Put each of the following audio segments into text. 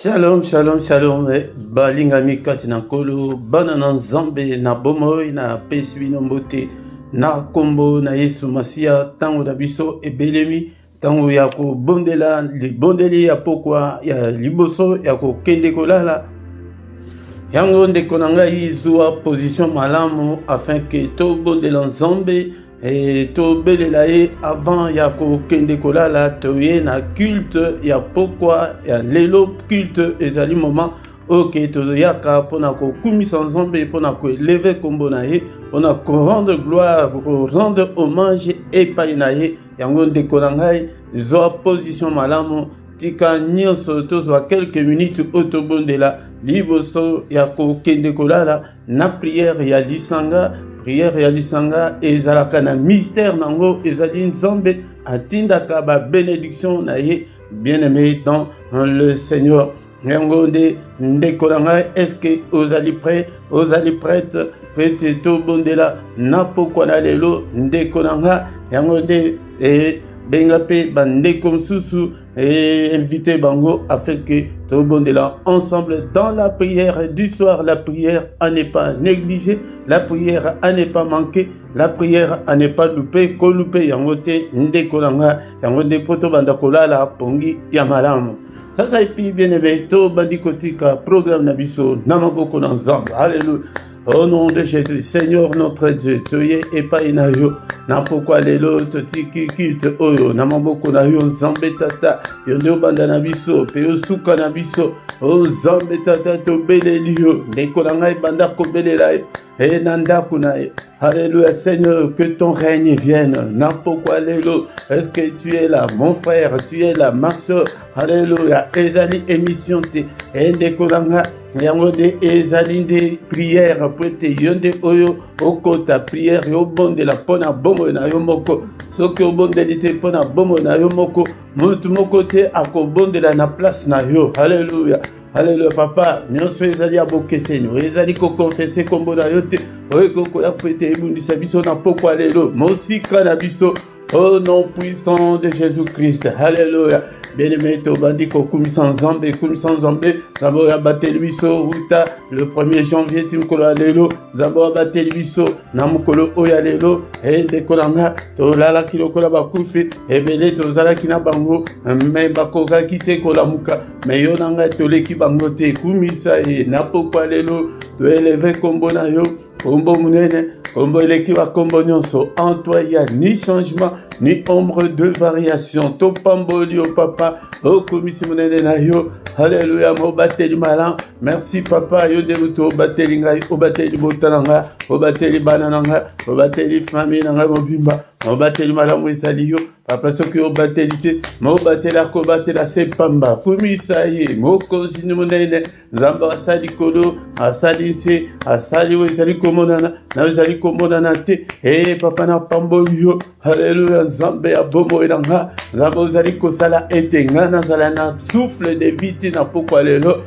Shalom, shalom, shalom. Balinga mikati na kolo, bana na nzambe na bomoi na pesi no mbote na kombo na Yesu Masia tango na biso ebelemi tango ya ko bondela libondeli ya pokwa ya liboso ya ko kende kolala yango ndeko na ngai zuwa position malamu afin que to bondela nzambe et to belela ye avant ya ko kende kolala toye na culte ya pokwa ya lelo culte ezali moment ok tozoyaka mpona kokumisa nzambe mpona koeleve kombo na ye mpona korendre gloire korendre hommage epai na ye yango ndeko na ngai zwa position malamu tika nyonso tozwa quelques minutes oyo tobondela liboso ya kokende kolala na prière ya lisanga. Prière ya lisanga ezalaka na mystère nango ezali nzambe atindaka ba bénédiction na ye bien-aimé dans le Seigneur. Yango ndeko na ngai, est-ce que ozali prêt, ozali prête prête to bondela na pokwa na lelo ndeko na ngai yango benga pe bandeko mosusu et inviter bango afin que tout le monde est là ensemble dans la prière du soir. La prière à ne pas négliger, la prière à ne pas manquer, la prière à ne pas louper, ko louper yangote ndeko nanga yangote poto banda kolala pongi ya malamu. Sasa ipi bien aimé to bandi kotika programme na biso na maboko na nzambe. Alléluia. Au nom de Jésus, Seigneur notre Dieu, toye epai na yo, na pokwa lelo totiki kite oyo, na maboko na yo nzambe tata, yo nde obanda na biso, pe yo suka na biso, o nzambe tata tobeleli yo, ndeko na ngai banda kobelela ye, e na ndako na ye. Alléluia Seigneur, que ton règne vienne, na pokwa lelo, est-ce que tu es là, mon frère, tu es là, ma soeur, Alléluia, ezali émission te, e ndeko na ngai, yango de ezali de prière pwete yonde oyo okota prière yo bondela pona bomo na yo moko soki obondeli te pona bomo na yo moko mutu moko te akobondela na place na yo. Alléluia. Alléluia papa nyonso ezali abokeseni ezali kokonfese kombo na yo te oyo kokoya pwete ebundisa biso na pokwa lelo mosika na biso au nom puissant de Jésus-Christ. Alléluia. Bien-aimé, Tobandi, Kokumisan Zambé, Kumisan Zambé, Zabo Abatelviso, Uta, le 1er janvier, Timkolo Alelo, Zabo Abatelviso, Namukolo Oyalelo, et Dekolanga, Tolala Kilokola Bakufi, et Bele Tozala Kinabango, mais Bakoga Kite Kolamuka, mais Yonanga Toleki Bangote, Kumisa et Napokwa Lelo, to élever Kombonayo, Kombo Munene, Kombo Elekiwa Kombo Nyonso, en toi il n'y a ni changement, ni ombre de variation. Topambolio papa, o komisi Munene na yo, Alléluia, mo bateli malan, merci papa, yo debuto bateli ngai, o bateli botananga, o bateli banananga, o bateli famille nanga mobimba, o bateli malamu ezali yo, papa soki o bateli te, mo batela ko batela sepamba, komisa ye, mo konzini Munene, nzamba asali kolo, asali se, asali o ezali komonana, na ezali komonana te, papa na pambolio, Alléluia, nzambe ya bomo elanga, nzambe ozali kosala ete nga nazala na souffle de vie na pokwa lelo.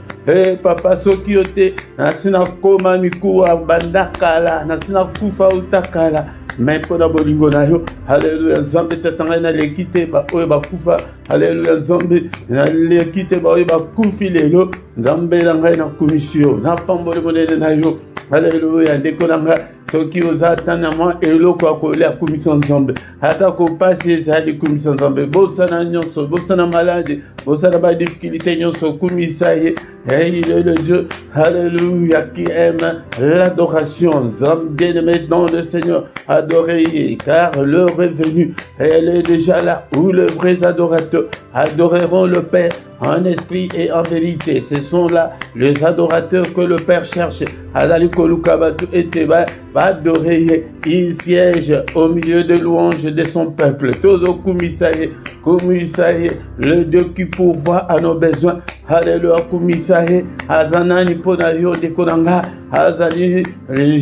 Papa soki yo te nasina koma mikuwa bandakala nasina kufa utakala mais mpona bolingo na yo. Alléluia, nzambe tata ngai naleki te baoyo bakufa. Alléluia, nzambe naleki te baoyo bakufi lelo. Nzambe na ngai na komisio na pamboli monene na yo. Alléluia, ndeko na ngai soki oza ata na mwa eloko akolia akumisa nzambe ata kopasi ezali kumisa nzambe bosana nyonso bosana malade bosana badifficulté nyonso kumisa ye. Il est le Dieu, Alléluia, qui aime l'adoration. Nzambe bien-aimé dans le Seigneur, adorez, car l'heure est venue. Elle est déjà là où les vrais adorateurs adoreront le Père en esprit et en vérité. Ce sont là les adorateurs que le Père cherche. Azali Kolukabatu eteba adorer. Il siège au milieu de louanges de son peuple. Tozo Kumisaye, Kumisaye, le Dieu qui pourvoit à nos besoins. Alléluia, Kumisaye, Azanani Ponayo de Konanga, Azali,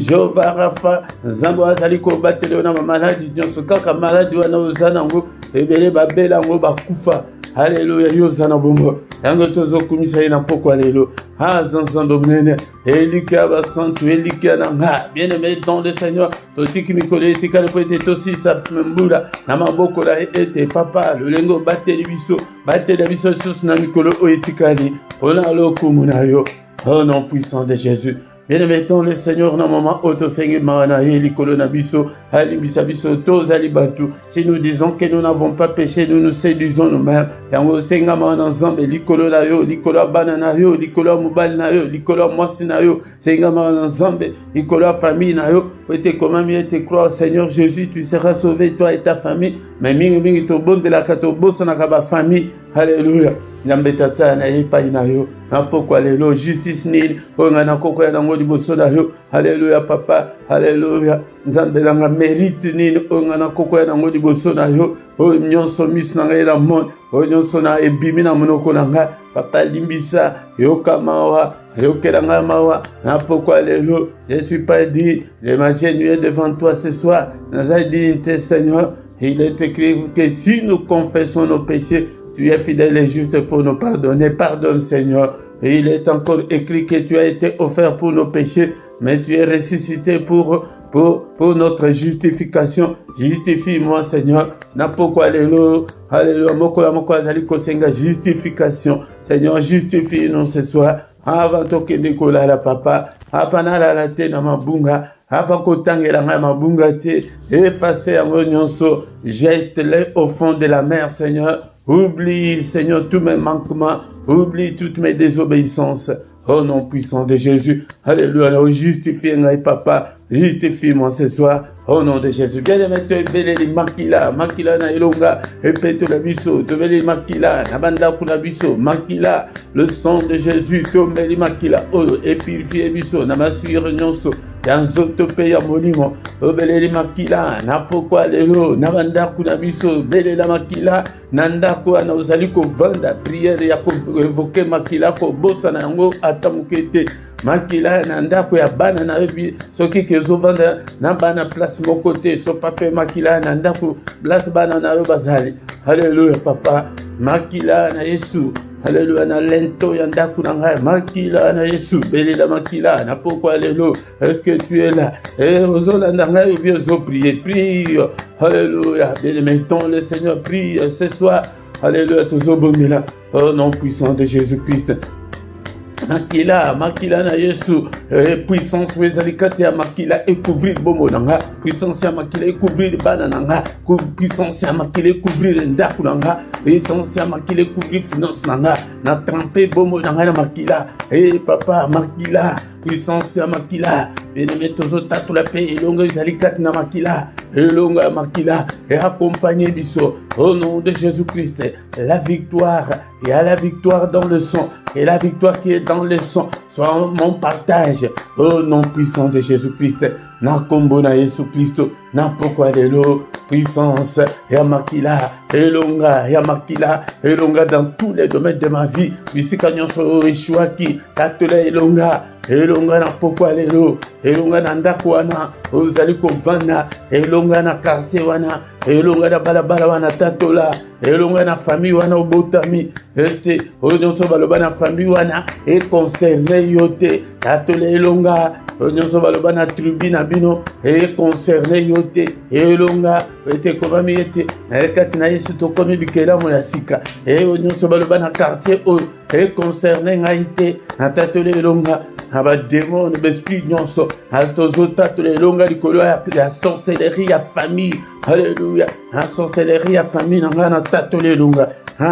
Jova Rafa, Zambo Azali Kobatele na maladie, Dionsokaka maladie wana ozanango, ebele babela ngo bakufa. Alléluia, Yosana Bombo. tango tozokumisa ye na pokwa lelo azanzambe munene eliki ya basantu eliki ya nanga bien-aimé dans le Seigneur totiki mikolo etikali po ete tosisa mbula na maboko na ye ete papa lolengo bateli biso lisusu na mikolo oyo etikali mpona lokumu na yo au nom puissant de Jésus. Bien-aimé dans le Seigneur, na mama oto sengi mana heli kolona biso, halibisa biso tozali batu. Si nous disons que nous n'avons pas péché, nous nous séduisons nous-mêmes. Yango senga mana nzambe likolo na yo, likolo bana na yo, likolo mobali na yo, likolo mwasi na yo, senga mana nzambe, likolo famille na yo. Peut-être comment mieux te croire, Seigneur Jésus, tu seras sauvé toi et ta famille. Mais mingi to bon de la kato bosa na kaba famille. Alléluia. Nyambe tata na yepa ina yo. Na pokwa lelo justice nini. Onga na koko ya nango liboso na yo. Alléluia papa. Alléluia. Nzambe langa mérite nini. Onga na koko ya nango liboso na yo. O nyonso misu na ngai na monde. O nyonso na ebimi na monoko na ngai. Papa limbisa. Yoka mawa. Yokela nga mawa. Na pokwa lelo. Je suis pas dit. Le matin nuit devant toi ce soir. Nazai dit Seigneur. Il est écrit que si nous confessons nos péchés, tu es fidèle et juste pour nous pardonner. Pardonne, Seigneur. Et il est encore écrit que tu as été offert pour nos péchés, mais tu es ressuscité pour notre justification. Justifie-moi, Seigneur. Na pourquoi alléluia. Alléluia. Moko azali kosenga justification. Seigneur, justifie-nous ce soir. Avant tokende kolala papa. Apana la te na mabunga. Apa kotangela ngai mabunga te. Efface yango nyonso. Jette-les au fond de la mer, Seigneur. Oublie, Seigneur, tous mes manquements. Oublie toutes mes désobéissances. Au nom puissant de Jésus. Alléluia. Alors, justifie-moi, papa. Justifie-moi ce soir. Au nom de Jésus. Bien-aimé, tu es belé makila. Makila na ilonga. Epete la biso. Tu belé makila. Nabanda kuna biso. Makila. Le sang de Jésus. Tu belé makila. Oh, et purifier biso. Namasure nyonso. Yanzoto pe ya monimo. Obeleli makila. Na pokwa lelo. Nabanda kuna biso. Belé la makila. Nanda ko na ozali ko vanda. Prière ya ko évoquer makila ko bosa na yango atamukete. Makila na ndako ya bana na yebi soki kezo vanda na bana place mon côté so papa makila na ndako place bana na yo bazali. Alléluia papa. Makila na Yesu. Alléluia na lento ya ndako na ngai. Makila na Yesu. Belela makila na pourquoi lelo. Est-ce que tu es là? Et ozolanda ngai ou bien zo prier. Prie. Alléluia. Bénémontons le Seigneur. Prie ce soir. Alléluia. Toujours bonheur. Au nom puissant de Jésus-Christ. Makila na Yesu puissance wezali kati ya makila couvrir bomo nanga puissance ya makila couvrir bana nanga puissance ya makila couvrir ndaku nanga puissance ya makila couvrir finance nanga na tremper bomo nanga na makila papa makila puissance ya makila bien-aimé tozota tout la paix elonga ezali kati na makila elonga ya makila et accompagner biso au nom de Jésus-Christ. La victoire, il y a la victoire dans le sang et la victoire qui est dans le sang soit mon partage au nom puissant de Jésus-Christ. Na kombo na Jésus-Christ, na pourquoi de l'eau, puissance, ya makila, elonga, ya makila, elonga dans tous les domaines de ma vie. Ici quand on se échouaki, tatula elonga, elonga na pourquoi de l'eau, elonga na ndako wana, ozali kovana, elonga na quartier wana, elonga na balabala wana tatola, elonga na famille wana obotami, ete, onyonso baloba na famille wana, e concerné yote, tatola elonga, onyonso baloba na tribu na bino, e concerné yote, elonga, ete komami ete, kati na Yesu tokomi bikela mo la sika, e onyonso baloba na quartier o, e concerné ngaite, na tatola elonga, aba démon, l'esprit nyonso, altozota tatola elonga likolo ya sorcellerie ya famille. Alléluia. La sorcellerie ya famille na tatola elonga,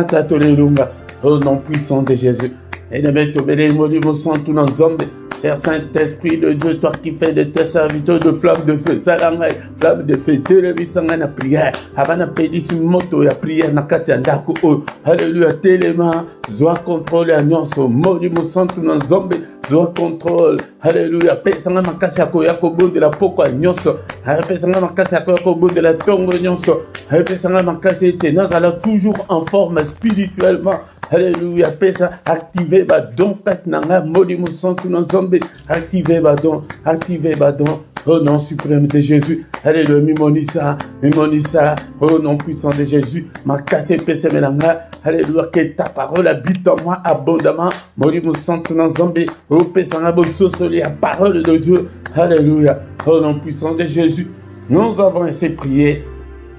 tatola elonga, au nom puissant de Jésus. Et de mettre belé molimo sang tout dans zombe. Cher Saint-Esprit de Dieu, toi qui fais de tes serviteurs de flamme de feu, salangay, flamme de feu, télévisanga na prière, avana pédis moto ya prière na kati ndako o. Alléluia, téléma, zoa contrôle ya nyonso, molimo sang tout dans zombe. Doit contrôle, alléluia, pesanga makasi yako yako bonde la poko nyonso, pesanga makasi yako yako bonde la tongo nyonso, pesanga makasi ete nazala toujours en forme spirituellement, alléluia, pesa activer ba don kat nanga molimo santu na zombe, activer ba don, au nom suprême de Jésus, Alléluia, mimonisa, au nom puissant de Jésus, ma cassé pese melanga. Alléluia, que ta parole habite en moi abondamment. Morimu santo nanzambe, au pesanga bososoli, la parole de Dieu. Alléluia, au nom puissant de Jésus, nous avons ainsi prié.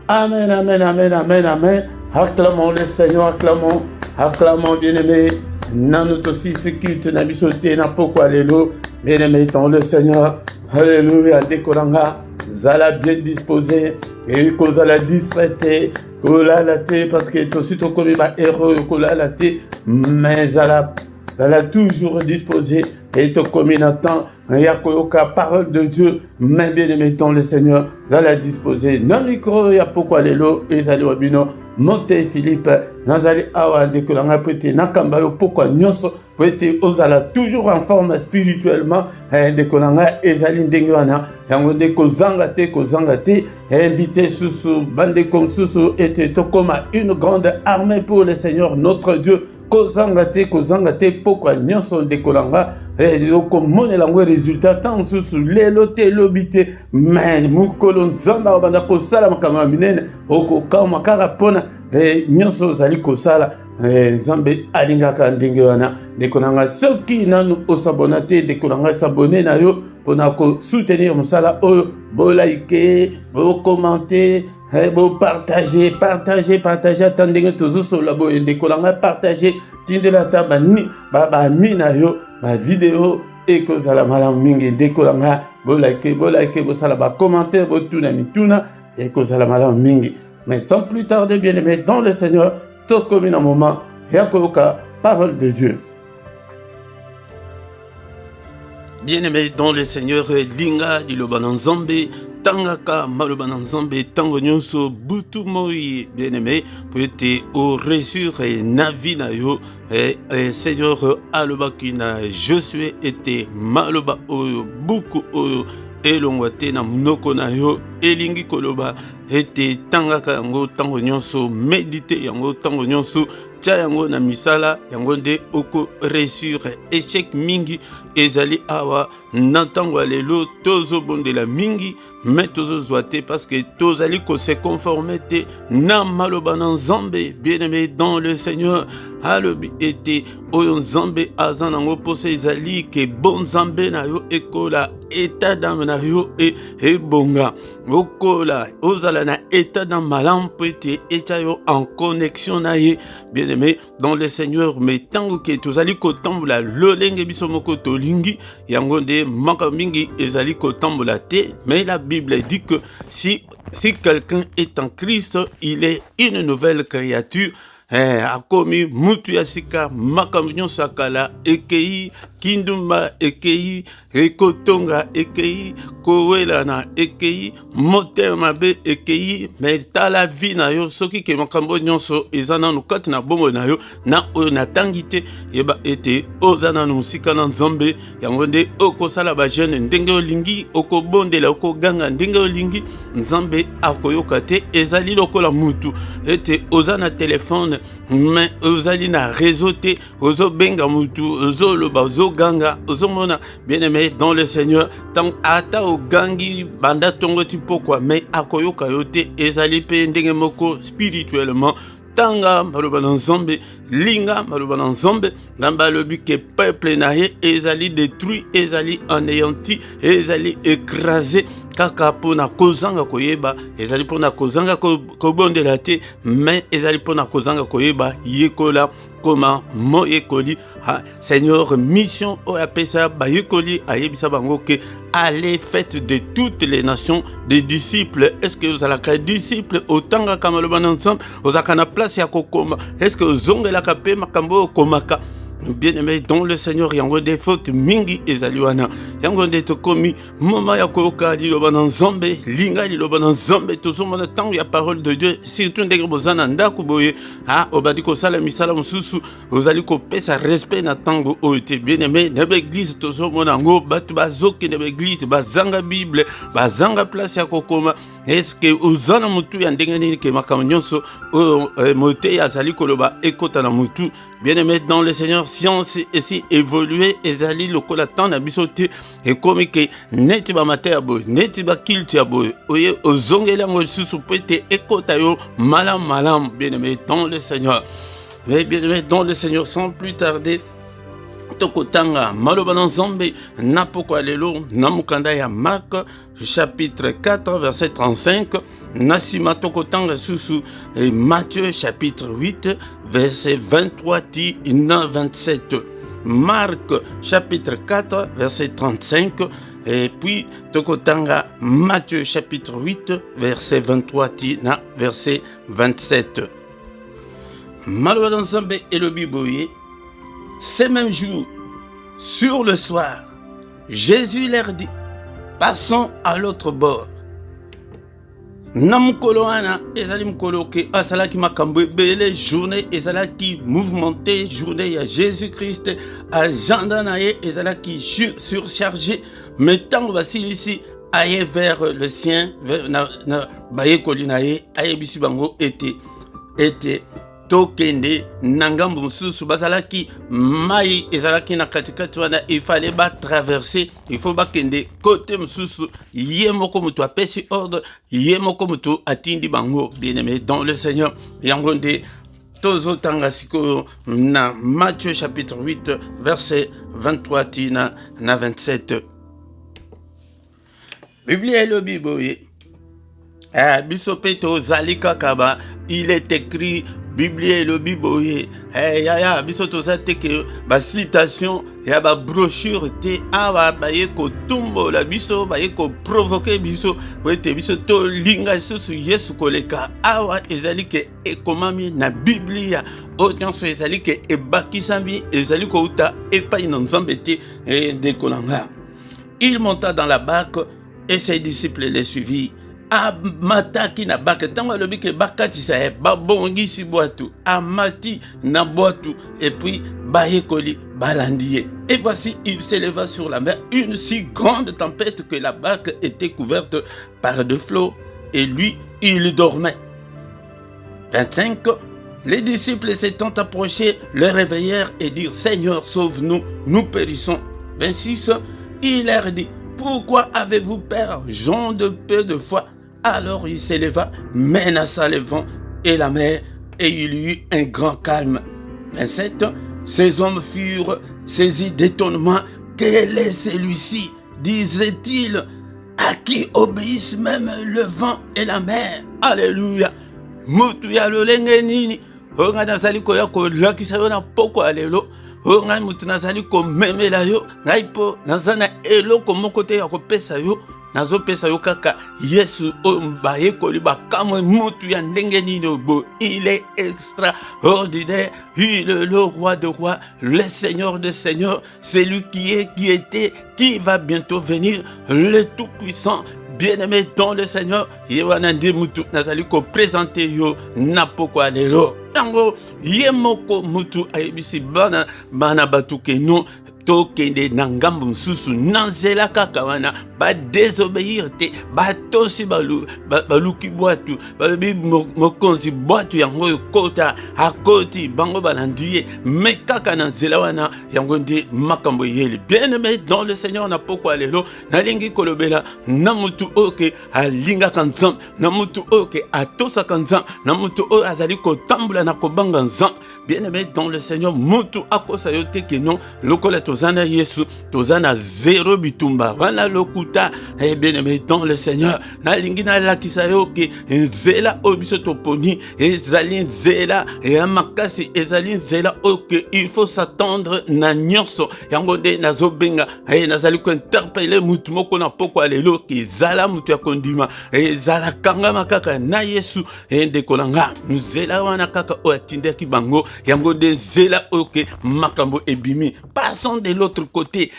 Amen, amen, amen, amen, amen. Acclamons le Seigneur, acclamons bien-aimé. Nanu aussi ce qui te n'a bisoté n'a pourquoi alléluia. Bien-aimé dans le Seigneur. Alléluia, décolanga. Zala bien disposé. Et qu'on a la distraité. Qu'on a la té parce que est aussi ton commis ma héros. Qu'on a la té. Mais elle a toujours disposé. Et te commis Nathan. Il y a parole de Dieu. Mais bien-aimé dans le Seigneur. Zala disposé. Non micro, il y a pourquoi alléluia. Et zali wabino. Monte Philippe, Nazali Awa de Kolanga Pete, Nakambayo, pourquoi Nyonso, Pete Ozala, toujours en forme spirituellement, de Kolanga, Ezali Ndengwana, Yangonde Kozangate, invité Soussou, Bande comme Soussou, était Tokoma, une grande armée pour le Seigneur, notre Dieu, Kozangate, pourquoi Nyonso de Kolanga, et comme langue résultat, tant Soussou, l'éloté, l'obité, mais Moukolon Zamba, Bandako Salam Kamaminene, Oko Kamakara Pona, et Nyonso Zali Kosala, Zambe Alingaka Ndengwana, de Konanga, ceux qui n'ont pas s'abonné, de Konanga s'abonner na yo, pour soutenir Moussala, bo liker, bo commenter, bo partager, attendez toujours sur la bo, de Konanga partager, tinde la taba ni, baba mina yo, ma vidéo, et que ça la malam mingi, de Konanga, bo liker, bo sala ba commenter, bo tuna mituna, et que ça la malam mingi. Mais sans plus tarder, bien-aimé, dans le Seigneur, tout comme un moment, Yakoka, parole de Dieu. Bien-aimé, dans le Seigneur, Linga, Dilobananzambe, Tangaka, Malobananzambe, Tango Nyonso, Butu Moi, bien-aimé, pour être au resur et Navinayo, et Seigneur, Alobakina, Josué était Maloba Oyo, Buku Oyo, elongwate na munoko na yo elingi koloba ete tangaka yango tango nyonso méditer yango tango nyonso tia yango na misala yango nde oko réussir échec mingi ezali awa na tango lelo tozo bondela mingi mais tozo zoate parce que tozali ko se conformer te na maloba na Nzambe bien-aimé dans le Seigneur alobi ete oyo Nzambe aza nango pose ezali ke bon Nzambe na yo ekola état d'âme na yo et bonga okola ozala na état d'âme malam po ete eta yo en connexion na ye bien-aimé dans le Seigneur mais tango ke tozali kotambola lolenge biso moko tolingi yango nde maka mingi ezali kotambola te mais la Bible dit que si quelqu'un est en Christ il est une nouvelle créature. Akomi mutu yasika makamnyo sakala ekei kindumba ekei ekotonga ekei kowelana ekei motema be ekei mais tala vie na yo soki ke makambo nyonso ezana no kati na bombo na yo na oyo natangite yeba ete ozana no musika na Nzambe yango nde okosala ba jeune ndenge olingi okobondela okoganga ndenge olingi Nzambe akoyoka te ezali lokola mutu ete ozana téléphone mais ozali na réseau te ozo benga mutu ozo loba ozo ganga ozo mona bien-aimé dans le Seigneur tant ata o gangi banda tongo ti pourquoi mais akoyoka yote ezali pe ndenge moko spirituellement tanga maloba na Nzambe linga maloba na Nzambe namba lobi ke peuple na ye ezali détruit ezali anéanti ezali écrasé kaka pona kozanga koyeba ezali pona kozanga kobondela te mais ezali pona kozanga koyeba yekola koma mo yekoli Seigneur mission o apesa ba yekoli ayebisa bango ke allez faites de toutes les nations des disciples. Est-ce que vous allez être disciples autant que kamaloba ensemble vous avez na place ya kokoma est-ce que vous ongela kape makambo komaka bien-aimé dans le Seigneur yango des fautes mingi ezaliwana yango nde tokomi moma ya koyoka liloba na Nzambe linga liloba na Nzambe tozomona tango ya parole de Dieu surtout ndenge bozana ndako boye obadi kosala misala mosusu ozali kopesa respect na tango oyo te bien-aimé na l'église tozomona ngo bato bazokende ba église bazanga Bible bazanga place ya kokoma Est-ce que ozana mutu ya ndenge nini ke makambo nyonso mote azali koloba ekota na mutu? Bien-aimé dans le Seigneur, science esi évoluer ezali lokola temps na biso te ekomi ke neti ba mate ya boye neti ba kilte ya boye oye ozongeli yango lisusu po ete ekota yo malamu. Bien-aimé dans le Seigneur, mais bien-aimé dans le Seigneur, sans plus tarder tokotanga maloba na Nzambe na pokwa lelo na mukanda ya Marc chapitre 4 verset 35, na sima tokotanga susu Matthieu chapitre 8 verset 23 ti na 27. Marc chapitre 4 verset 35 et puis tokotanga Matthieu chapitre 8 verset 23 ti na verset 27. Maloba na Nzambe elobi boye. Ces mêmes jours, sur le soir, Jésus leur dit, passons à l'autre bord. Namukolo ana ezali mukolo ke asalaki makambo ebele journée ezalaki mouvementée journée ya Jésus-Christ agenda na ye ezalaki surchargé mais tango basilisi aye vers le sien na bayekoli na ye ayebisi bango ete tokende na ngambo mosusu bazalaki mai ezalaki na katikati wana il fallait ba traverser, il faut bakende côté mosusu ye moko mutu apesi ordre ye moko mutu atindi bango. Bien-aimé dans le Seigneur, yango nde tozotanga sikoyo na Matthieu chapitre 8 verset 23 tina na 27. Biblia elobi boye biso pe tozali kaka ba il est écrit Biblia elobi boye yaya biso tozate ke ba citation ya ba brochure te awa baye ko tumbola biso baye ko provoquer biso wete biso to linga susu Yesu koleka awa ezali ke ekomami na Biblia otanso ezali ke ebakisami ezali ko uta epai na Nzambe te ndeko nanga. Il monta dans la barque et ses disciples les suivirent. Amataki na baka tango alobi ke bakatisa ye babongisi bwatu amati na bwatu et puis bayekoli balandi. Et voici il s'éleva sur la mer une si grande tempête que la barque était couverte par de flots et lui il dormait. 25. Les disciples s'étant approchés le réveillèrent et dirent Seigneur sauve-nous, nous périssons. 26. Il leur dit pourquoi avez-vous peur, gens de peu de foi? Alors il s'éleva, menaça le vent et la mer, et il y eut un grand calme. 27. Ces hommes furent saisis d'étonnement. Quel est celui-ci, disait-il, à qui obéissent même le vent et la mer? Alléluia. Mutu ya lolenge nini? Onga nazali koya kolakisa yo na poko alelo. Onga mutu nazali komemela yo. Ngai po nazana eloko moko te ya kopesa yo. Nazo pesa yo kaka Yesu ombaye koliba kamwe mutu ya ndenge nini bo. Il est extraordinaire. Il est le roi de rois, le Seigneur de seigneurs, celui qui est, qui était, qui va bientôt venir, le tout-puissant. Bien-aimé dans le Seigneur, Yewanande mutu nazali ko présenter yo napoko alelo. Tango yemoko mutu ayebisi bana batu ke no tokende na ngambo msusu nanzela kaka wana ba désobéir te batosi baluki bwatu balobi mokonzi bwatu yango kota akoti bango balandiye me kaka na nzela wana yango nde makambo yeli. Bien-aimé dans le Seigneur na poko lelo nalingi kolobela na mutu oke alinga kanzam na mutu oke atosa kanzam na mutu o azali kotambula na kobanga nzam. Bien-aimé dans le Seigneur mutu akosa yote ke non lokola tozana Yesu tozana zéro bitumba wana lokuta. Bien-aimé dans le Seigneur nalingi na lakisa yoke nzela obiso toponi ezali nzela ya makasi ezali nzela oke il faut s'attendre na nyonso yango de nazobenga nazali ko interpeller mutu moko na poko alelo ki zala mutu ya kondima ezala kanga makaka na Yesu ndeko nanga nzela wana kaka o atindaki bango yango de zela oke makambo ebimi. Passons de l'autre côté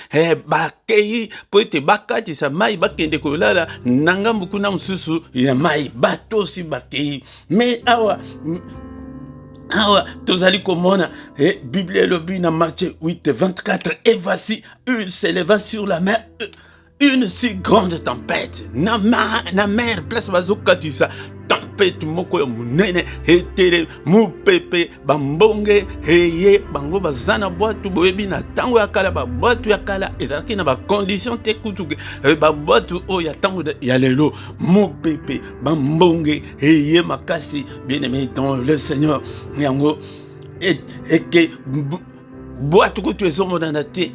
bakei poete bakati sa mai bakende kolala nangambu kuna msusu ya mai batosi bakei. Mais awa tozali komona Bible lobi na Matthieu 8 24 et voici il s'éleva sur la mer une si grande tempête. Na mer place bazokatisa. Tempête moko ya munene etere mupepe bambonge eye bango bazana boatu boyebi na tango ya kala ba boatu ya kala ezalaki na ba condition te kutuke ba boatu o ya tango ya lelo mupepe bambonge eye makasi bien-aimé dans le Seigneur yango et que boatu kutu ezomona te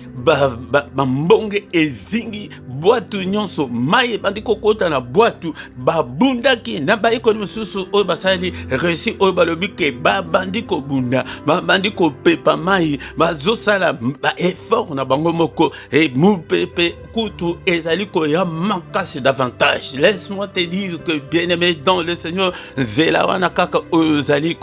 bambonge ezingi boatu nyonso mai ebandi kokota na boatu babundaki na bayekoli mosusu oyo basali resi oyo balobi ke babandi kobunda babandi kopepa mai bazosala baeffort na bango moko mupepe kutu ezali koya makasi davantage. Laisse-moi te dire que bien-aimé dans le Seigneur nzela wana kaka oyo ezali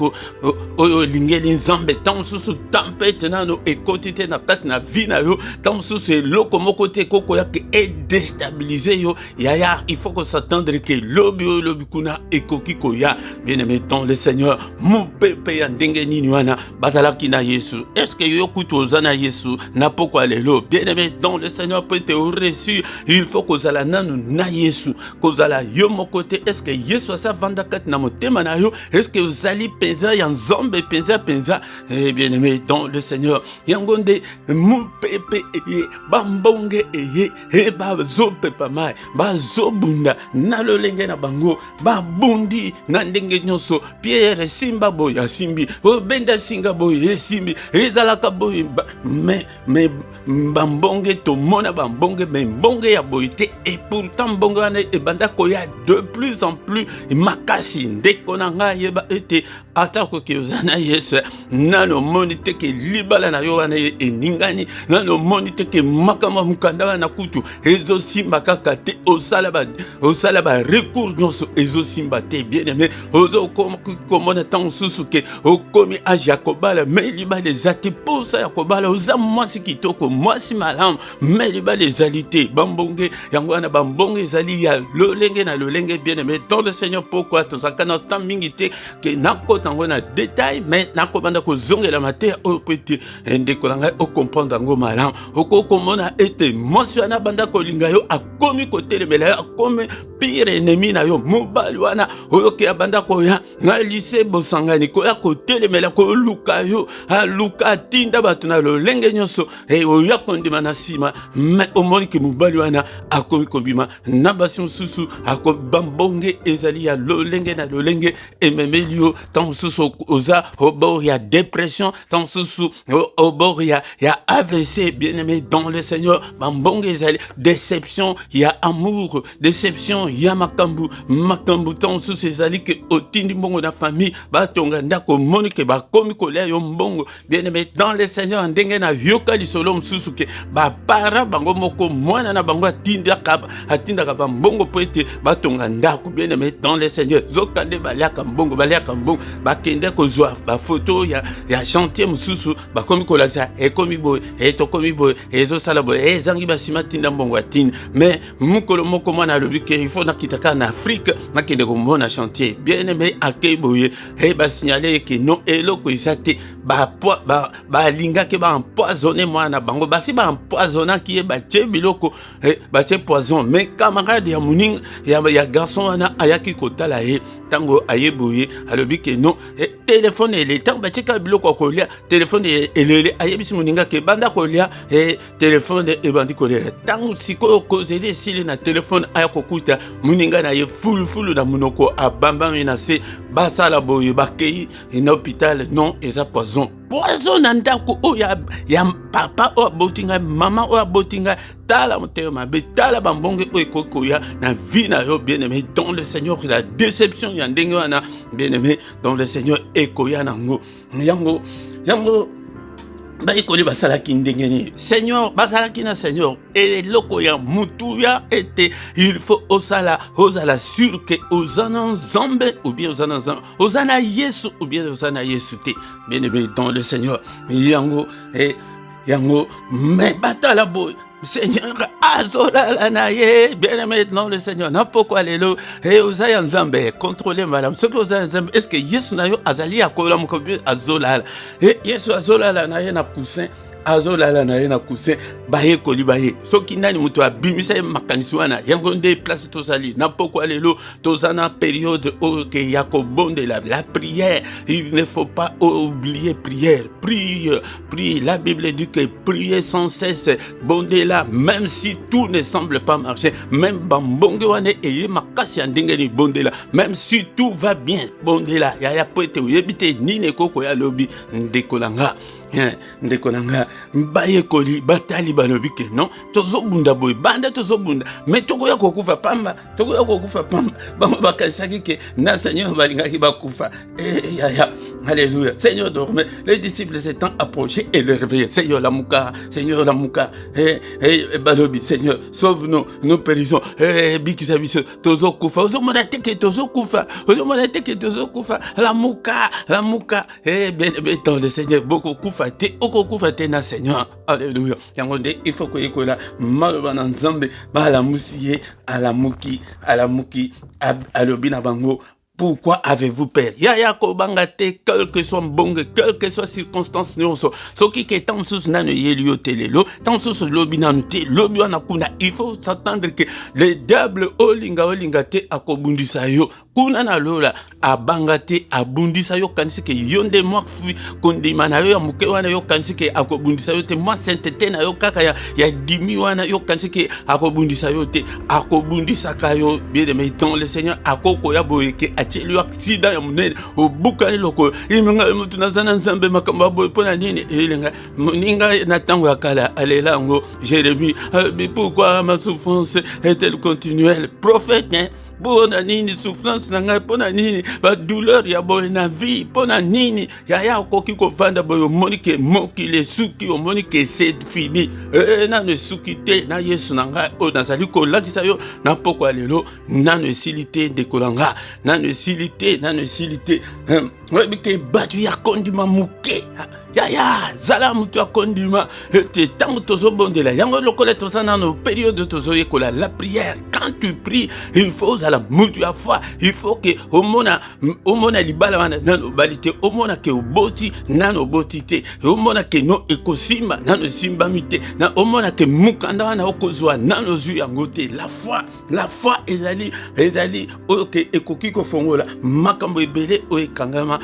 oyo lingeli nzambe ntango mosusu tempete nano ekoti te na kati na vi na yo ntango mosusu eloko moko te kokoya ke déstabiliser yo yaya il faut qu'on s'attendre que lobi oyo lobi kuna ekoki koya. Bien-aimé dans le Seigneur mupepe ya ndenge nini wana bazalaki na Yesu. Est-ce que yo kutu oza na Yesu na pokwa lelo? Bien-aimé dans le Seigneur peut te reçu il faut kozala nanu na Yesu kozala yo moko te. Est-ce que Yesu asa vanda kati na motema na yo? Est-ce que ozali penza ya nzambe penza bien-aimé dans le Seigneur yangonde mupepe eye bambonge eye bazopepa mai bazobunda na lolenge na bango babundi na ndenge nyonso. Pierre simba boy asimbi obenda singa boy esimbi ezalaka boy mais bambonge tomona bambonge mbonge ya boy te et pourtant mbonge wana ebanda koya de plus en plus makasi ndeko na ngai yeba ete atako ke ozana Yesu nano moni te ke libala na yo wana eningani nano moni te ke makama mukanda na kutu ezo simba kaka te osala ba recours nyonso ezo simba te. Bien-aimé ozo komona tango susu ke okomi age ya kobala me libala ezati posa ya kobala oza mwasi kitoko mwasi malamu me libala ezali te bambonge yango wana bambonge ezali ya lolenge na lolenge. Bien-aimé dans le Seigneur pourquoi tozaka na temps mingi te ke nakota ngo na détail mais nakobanda kozongela mate oyo pete ndeko na ngai okomprendre ngo malamu okokomona ete mwasi wana banda kolinga yo akomi kotelemela yo akomi pire ennemi na yo mobali wana oyo ke abanda koya na lycée bosangani koya kotelemela koluka yo aluka atinda bato na lolenge nyonso oya kondima na nsima mais omoni ke mobali wana akomi kobima na basi mosusu akobambonge ezali ya lolenge na lolenge ememeli yo ntango mosusu oza obor ya dépression ntango mosusu obor ya AVC. Bien-aimé dans le Seigneur bambonge ezali déception ya amour déception ya makambu ntango mosusu ezali ke otindi mbongo na famille batonga ndako moni ke bakomi kolia yo mbongo. Bien-aimé dans le Seigneur ndenge na yoka lisolo mosusu ke bapara bango moko mwana na bango atindaka bambongo po ete batonga ndako. Bien-aimé dans le Seigneur zokande baliaka mbongo bakende kozwa bafoto ya chantier mosusu bakomi kolakisa ekomi boye etokomi boye ezosala boye ezangi basima tinda mbongo atini mais mukolo moko mwana alobi ke il faut nakitaka na Afrique nakende komona chantier. Bien-aimé akei boye basignale ke non eloko eza te balingaki baempoisonne mwana bango basi baempoisonnaki ye batie biloko batie poison mais camarade ya moninga ya garçon wana ayaki kotala ye tango ayeboye alobi ke non téléphone ele tango batika biloko kolia téléphone elele ayebisi moninga ke banda kolia téléphone ebandi kolia tango sikoyo kozeli esili na téléphone aya kokuta moninga na ye fulu na monoko abamba na se basala boye bakei na hôpital non eza poison na ndako oyo ya papa oyo abotinga mama oyo abotinga tala motema mabe tala bambonge oyo ekokoya na vie na yo. Bien-aimé dans le Seigneur la déception ya ndenge wana bien-aimé dans le Seigneur ekoya nango yango baikoli basalaki ndenge nini Seigneur basalaki na Seigneur eloko ya mutuya ete il faut ozala sûr que ozana nzambe ou bien ozana Yesu ou bien ozana Yesu te. Bien-aimé dans le Seigneur yango mais batala boy Seigneur azolala na ye. Bien-aimé dans le Seigneur na pourquoi lelo ozaya nzambe contrôler madame ce que ozaya nzambe est-ce que Yesu na yo azali akola mokobi azolala Yesu azolala na ye na poussin azolala na ye na cousin baye kolibaye soki nani mutu abimisa ye makanisi wana yango nde place tozali na pokwa lelo toza na période oyo ke ya kobondela la prière. Il ne faut pas oublier prière. Prie. La Bible dit que prier sans cesse bondela même si tout ne semble pas marcher, même bambonge wana eye makasi ya ndenge ni bondela, même si tout va bien bondela ya poete uyebite nini koko ya lobi ndekolanga ndekolanga mbaye koli batali balobi ke non tozobunda boy banda tozobunda mais tokoya kokufa pamba bango bakanisaki ke na Seigneur balingaki bakufa alléluia. Seigneur dormait, les disciples s'étant approchés et le réveillaient. Seigneur Lamouka, balobi, Seigneur sauve-nous, nous périssons. Bikisaviso tozo kufa ozo monate ke tozo kufa Lamouka bien dans le Seigneur beaucoup kufa te na Seigneur. Alléluia. Yangonde il faut que yekola malobana nzambe bala musiye alamuki alobi na bango. Pourquoi avez-vous peur? Yaya kobangate, quel que soit bonge, quelle que soit circonstance nyonso. Soki ke tant sous nano yelio telelo, tant sous lobi nanute, lobi wanakuna. Il faut s'attendre que le diable olinga te akobundisa yo. Kuna na lola abangate abundisa yo kanisi ke yonde mwa fui kondima na yo ya muke wana yo kanisi ke akobundisa yo te mwa sainteté na yo kaka ya dimi wana yo kanisi ke akobundisa yo te akobundisa ka yo bien aimé dans le Seigneur akoko ya boyeke ateli accident ya munene obuka loko imenga mutu nazana nzambe makamba boy pona nini elenga moninga na tango ya kala alelango Jérémie pourquoi ma souffrance est-elle continuelle prophète Pona nini souffrance nanga pona nini ba douleur ya boy na vie pona nini ya koki ko vanda boy monike moki le suki o monike c'est fini na ne sukite na Yesu nanga o nazali ko lakisa yo na pokwa lelo na ne silité de kolanga na ne silité ke batu ya kondima muke ya zala mutu akondima te tango tozo bondela yango lokola toza na no période tozo yekola la prière. Quand tu pries il faut la mutu ya foi, il faut que omona libala wana nano balite omona ke oboti nano botite omona ke no ekosima nano simbamite na omona ke mukanda wana okozwa nano zu yango te. La foi ezali oke ekoki ko fongola makambo ebele o ekangama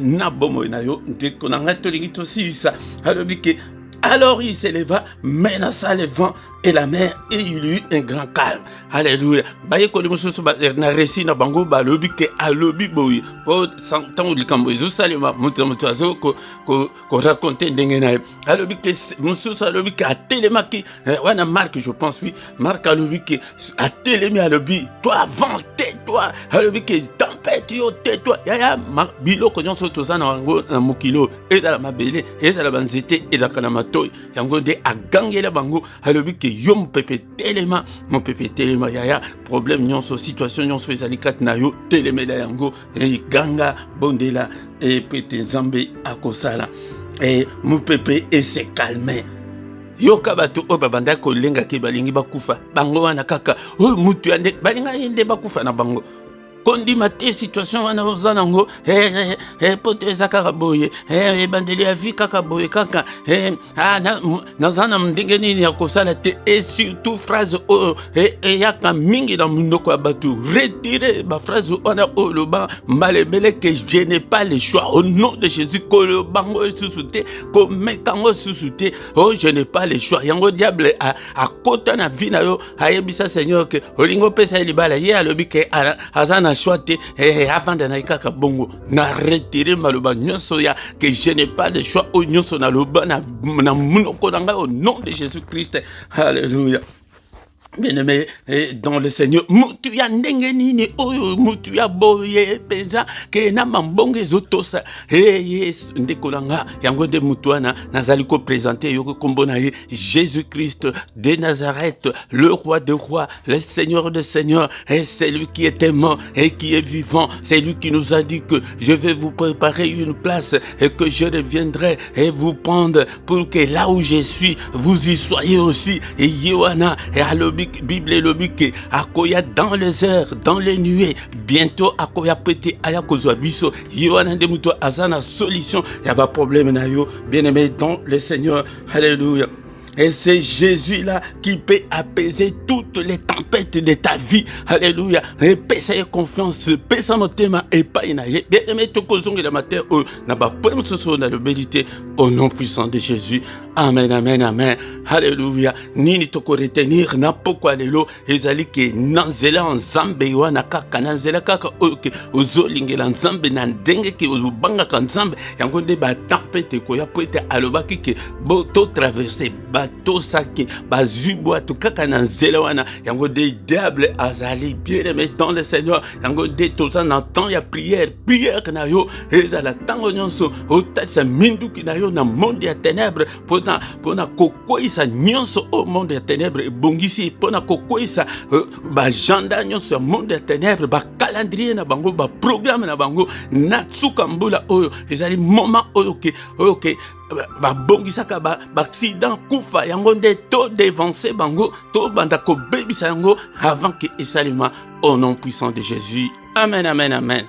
na bomo na yo ndeko na ngatolingi aussi ça. Alors il s'éleva, menaça le vent et la mer et il eut un grand calme. Alléluia. Baye ko limususu na récit na bango balobi ke alobi boyi. Po santango likambo ezo salema mutu azo ko raconter ndenge na. Alobi ke mususu alobi ke atelemaki wana Marc je pense oui. Marc alobi ke atelemi alobi toi vent tais-toi. Alobi ke tempête yo tais-toi. Ya biloko nyonso toza na bango na mokilo ezala mabele ezala banzete ezala na matoyi. Yango de agangela bango alobi ke yo mopepe telema yaya problème nyonso situation nyonso ezali kati na yo telemela yango ganga bondela et pete nzambe akosala et mopepe et se calmer. Yoka bato o babanda kolenga ke balingi bakufa bango wana kaka o mutu ande balinga yende bakufa na bango kondi mate situation wana ozanango pote zakara boye bandeli ya vie kaka boye kaka nazana mndenge nini ya kosala te et surtout phrase yaka mingi na munoko ya batu retirer ba phrase wana oloba malebele que je n'ai pas le choix au nom de Jésus kolobango susute komekango susute oh je n'ai pas le choix yango diable a kota na vie na yo ayebisa Seigneur que olingo pesa libala ye alobi ke azana choite avant de naikaka bongo na retirer maloba nyonso ya que je n'ai pas de choix au nyonso na loba na munoko nanga au nom de Jésus Christ. Alléluia. Bien-aimé dans le Seigneur, mutu ya ndenge nini oyo mutu ya boye penza ke na mambonge zotosa yes ndekolanga yango de mutuana nazali ko présenter yo kombo na ye Jésus Christ de Nazareth, le roi des rois, le Seigneur des seigneurs, et c'est lui qui était mort et qui est vivant. C'est lui qui nous a dit que je vais vous préparer une place et que je reviendrai et vous prendre pour que là où je suis vous y soyez aussi. Et Yohana et Alobi Bible elobi ke akoya dans les airs, dans les nuées, bientôt akoya pete aya kozwa biso. Yo wana nde muto azana solution ya ba problème na yo, bien-aimé dans le Seigneur. Alléluia. Et c'est Jésus-là qui peut apaiser toutes les tempêtes de ta vie. Alléluia. Et pesa confiance, pesa motema et pas inaye. Bien-aimé, to kozongi la matin, n'a pas point soso na le bédité au nom puissant de Jésus. Amen, amen, amen. Alléluia. Nini toko retenir na poko alelo ezali ke nanzela nzambe wana kaka nanzela kaka oke ozolingela nzambe na ndenge ke ozobanga ka nzambe yango nde ba tempête ko ya poete alobaki ke bo to traverser bato sake bazubwa to kaka na nzela wana yango de diable azali bien-aimé dans le Seigneur yango de toza na temps ya prière na yo ezala tango nyonso otalisa minduki na yo na monde ya ténèbres pona kokoisa nyonso au monde ya ténèbres ebongisi pona kokoisa ba janda nyonso ya monde ya ténèbres ba calendrier na bango ba programme na bango na tsuka mbula oyo ezali moment oyo ke babongisaka ba accident kufa yango nde to dévancer bango to banda ko bebisa yango avant que esalima au nom puissant de Jésus. Amen, amen, amen.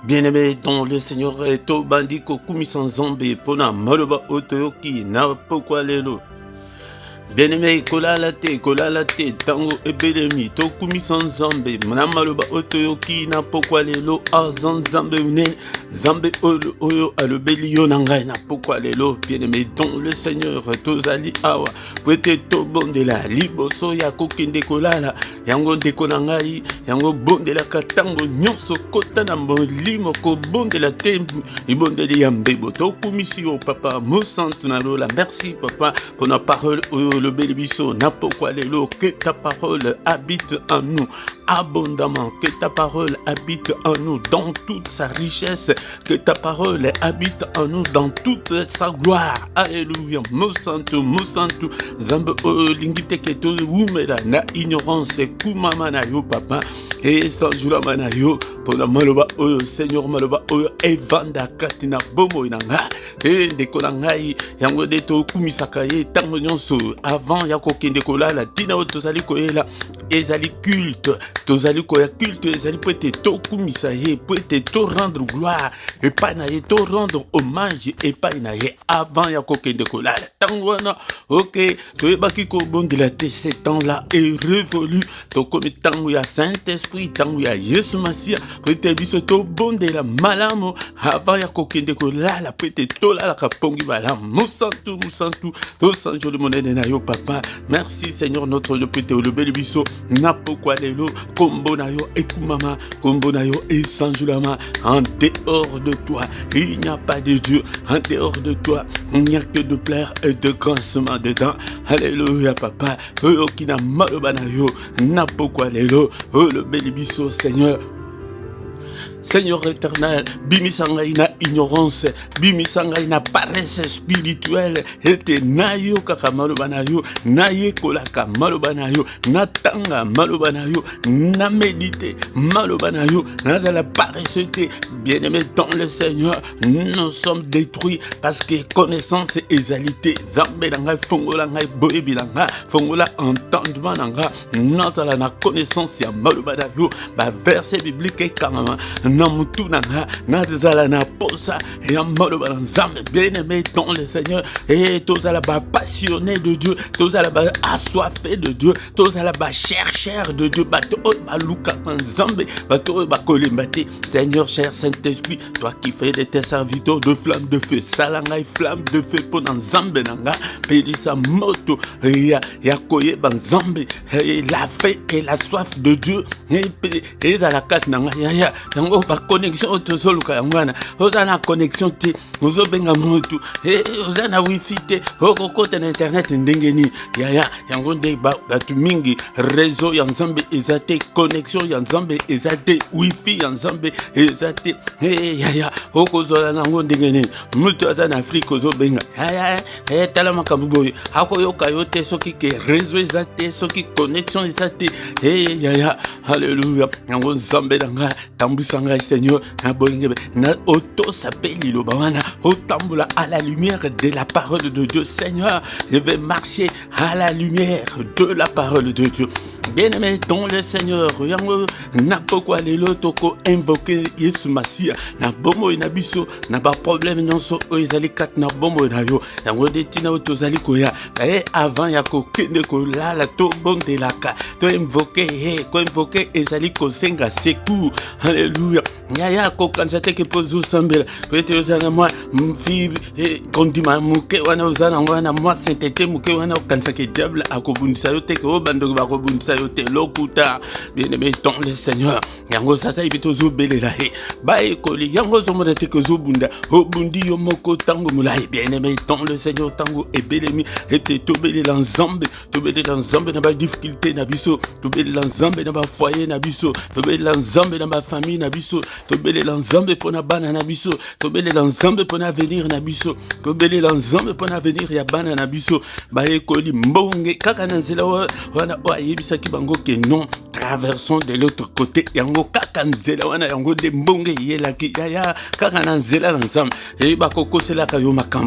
Bien-aimé dans le Seigneur, to bandi ko kumisa nzambe pona maloba otoyoki na pokwa lelo. Bien-aimé, kolala te, tango ebelemi, to kumisa nzambe, na maloba otoyoki na pokwa lelo, azan nzambe unen, nzambe oyo alobeli yo na ngai na pokwa lelo. Bien-aimé dans le Seigneur, tozali awa, pwete to bondela, liboso ya kokende kolala, yango ndeko na ngai, yango bondela katango nyonso kota na molimo ko bondela te, ibondeli ya mbebo, to kumisi yo papa, mosantu na lola, merci papa, pour la parole le bélibiso, n'a pourquoi lelo, que ta parole habite en nous abondamment, que ta parole habite en nous dans toute sa richesse, que ta parole habite en nous dans toute sa gloire. Alléluia. Mosantu, zambe lingite ke to wumela na ignorance kumama na yo papa et sans jour na yo pour la maloba Seigneur maloba evanda katina bomo inanga et de konangai yango de to kumisaka ye tango nyonso avant ya kokende kolala tina tozali koela ezali culte tozali koya culte ezali peut to kumisa ye peut to rendre gloire et pas na ye to rendre hommage et pas na ye avant ya kokende kolala tango na OK to ebaki ko bondela te ce temps là est révolu to comme tango ya Saint-Esprit tango ya Yesu Masia peut biso to bondela malamu avant ya kokende kolala peut to la kapongi malamu musantu to sanjo le monene na yo papa merci Seigneur notre Dieu peut le bel biso na pourquoi lelo kombo na yo ekumama kombo na yo esanjulama en dehors de toi il n'y a pas de Dieu en dehors de toi il n'y a que de plaire et de grincement dedans. Alléluia papa okina maloba na yo na pourquoi lelo le bel biso Seigneur Seigneur éternel, bimisanga ina ignorance, bimisanga ina paresse spirituelle, ete nayo kaka malobanayo, naye kolaka malobanayo, natanga malobanayo, na méditer malobanayo, nazala paresse te, bien-aimé dans le Seigneur, nous sommes détruits parce que connaissance et égalité, zambe nanga fongola ngai boyebi nanga, fongola entendement nanga, nazala na connaissance ya malobanayo, ba verset biblique kamama. Namutu nanga nazala na posa ya maloba nzambe bien-aimé dans le Seigneur et tozala ba passionné de Dieu tozala ba assoiffé de Dieu tozala ba chercheur de Dieu bato ba luka nzambe bato ba kolembate Seigneur cher Saint-Esprit toi qui fais de tes serviteurs de flamme de feu salangai flamme de feu pour nzambe nanga pelisa moto ya koye ba nzambe la faim et la soif de Dieu et ezala kat nanga ya yango ba connexion tozoluka yangwana ozana connexion te ozobenga motu ozana wifi te okokota na internet ndengeni yaya yango nde batu mingi réseau ya nzambe ezate connexion ya nzambe ezate wifi ya nzambe ezate yaya okozola nango ndengeni mutu azana Afrique ozobenga yaya tala makambo boye akoyoka yo te soki ke réseau ezate soki connexion ezate yaya haleluya yango nzambe nanga tambisa Sanga Seigneur, na auto s'appelle Lobawana, otambula à la lumière de la parole de Dieu. Seigneur, je vais marcher à la lumière de la parole de Dieu. Bien-aimé dans le Seigneur, yango na pourquoi les toko invoquer Yesu Masia na bomo na biso na ba problème nyonso o ezali kat na bomo na yo yango detina o tozali koya avant ya ko kende ko lala to bondelaka to invoquer ezali ko senga secours. Alléluia. Yaya ko kansate ke pozu sambela kwete ozana moi mfi kondima muke wana ozana wana moi sainteté muke wana kansake diable akobundisa yo te ko bando ba kobundisa yo te lokuta. Bien-aimé dans le Seigneur, yango sasa ibito zo belela he ba ekoli yango zo mona te ko zo bunda obundi yo moko tango mulai. Bien-aimé dans le Seigneur, tango ebelemi ete tobele l'ensemble na ba difficulté na biso, tobele l'ensemble na ba foyer na biso, tobele l'ensemble na ba famille na biso, tobele l'ensemble pona bana na biso, tobele l'ensemble pona venir na biso, tobele l'ensemble pona venir ya bana na biso. Ba ekoli mbonge kaka na nzela wana o ayebisa ki bango ke non, traversons de l'autre côté. Yango kaka nzela wana yango de mbonge yela ki ya kaka na nzela ensemble bakoko sela ka yo makam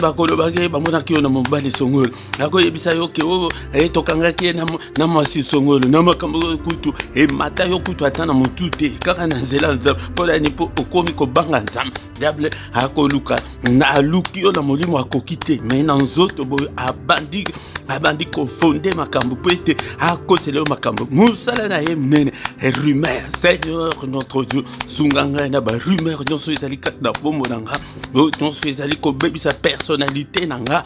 bakolo bage bamona ki yo na mobali songolo nako yebisa yo ke o tokanga ki na mwasi songolo na makambo kutu mata yo kutu atana motute kaka na nzela ensemble pola ni po okomi ko banga ensemble diable akoluka na luki yo na molimo akokite mais na nzoto bo abandi ko fonder makambo pete akosela makambo musala na ye mene rumeur. Seigneur notre Dieu sunganga na ba rumeur nyonso ezali kat na bombo nanga nyonso ezali ko bebi sa personnalité nanga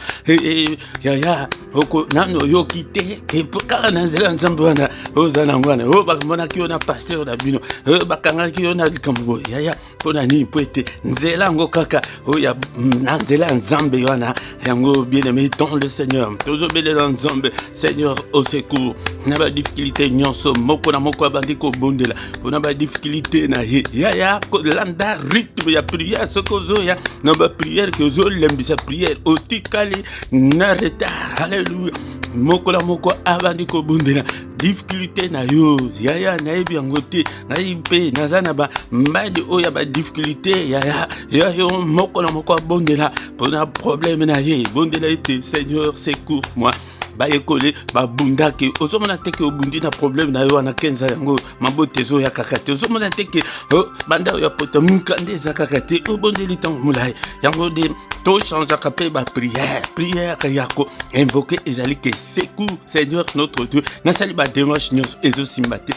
ya oko nano yo kite ke kaka na nzela nzambe wana ozana ngwana bakamona ki yo na pasteur na bino bakanga ki yo na likambo ya pona ni pete nzela ngo kaka oya na nzela nzambe wana yango bien-aimé dans le Seigneur tozobele na nzambe. Seigneur au secours na ba difficulté nyonso moko na moko abandi ko bondela na ba difficulté na ya ko landa rythme ya prière sokozo ya na ba prière que zo lembisa prière otikali na retard. Alléluia. Moko la moko abandi ko bondela difficulté na yo ya na ebi ngote na ipe na zana ba mbadi oya ba difficulté ya yo moko la moko bondela pona problème na ye bondela ete Seigneur secours moi ba ekole ba bundaki ozomona teke obundi na problème na yo na kenza yango mabotezo ya kakate ozomona teke banda ya poto mukande za kakate obondeli tango mulai yango de to changer kapé ba prière yako invoquer ezali ke secours. Seigneur notre Dieu na sali ba démarche nyos ezo simbate